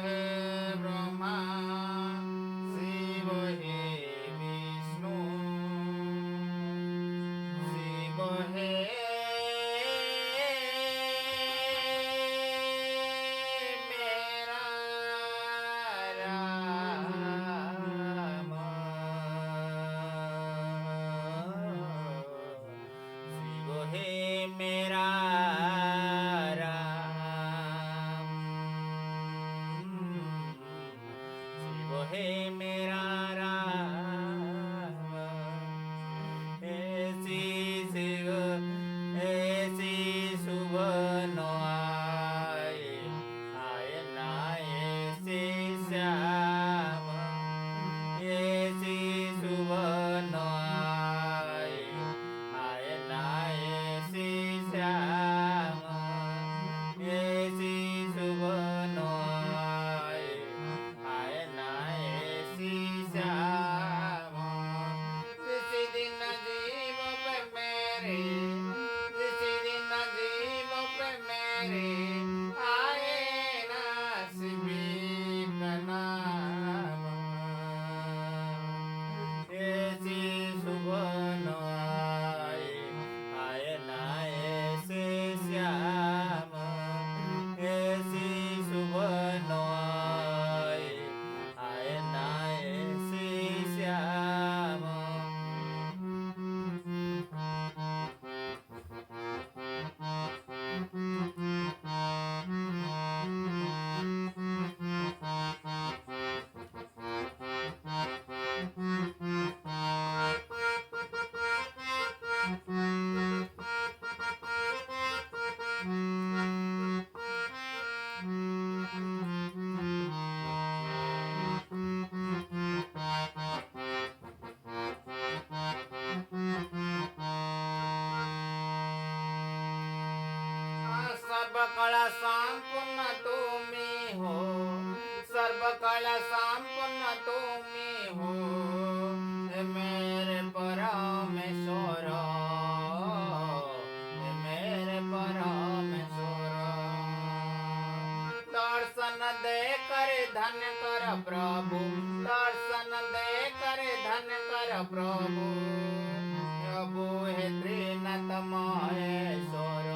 हे ब्रह्मा शिव हे विष्णु शिव हे मेरा राम शिव हे मेरा हे मेरा राम ऐसी शिव ऐसी शुभ नो आए ना ऐसी श्याम ऐसी शुभ नो आए ना ऐसी श्याम ऐसी शुभ नो श्याम किसी दिन जीव पे मेरे किसी दिन जीव पे मेरे आए ना शिवी का नाम ऐसी शुभ न आए ना ऐसे श्याम ऐसी शुभ न आए ना श्याम सर्वकला संपूर्ण तुम्ही हो सर्वकला संपूर्ण तुम्ही हो मेरे परमेश्वर मेरे परमेश्वर दर्शन दे कर धन्य कर प्रभु दर्शन दे कर धन्य कर प्रभु प्रभु हे त्रिनाथ महेश्वर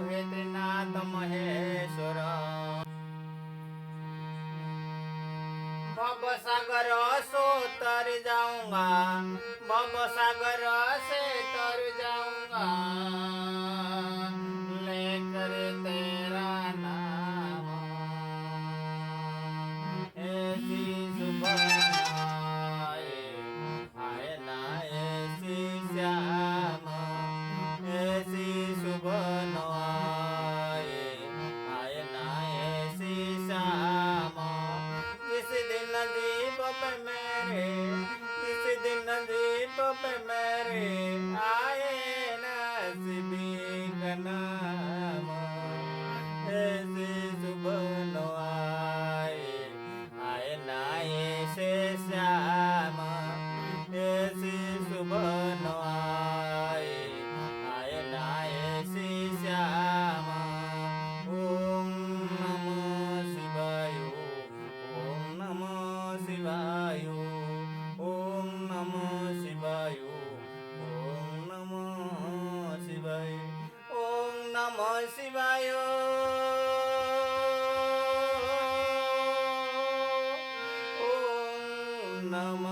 हे त्रिनाथ महेश्वर भव सागर सो तर जाऊंगा भव सागर से तर जाऊंगा लेकर तेरा नाम ऐसी सुबह आए ना ऐसी श्याम ऐसी सुबह न आए ना ऐसी श्याम किस दिन दीप पे मेरे किस दिन दीप पे मेरे आए ना शिवी का नाम ऐसी सुबह न आए ना ऐसे श्याम ऐसी सुबह न आए ना ऐसी श्याम ओम नमः शिवाय ओम नमः शिवाय ओम नमः शिवाय ओम नमः शिवाय ओम नमः शिवाय ओम नमः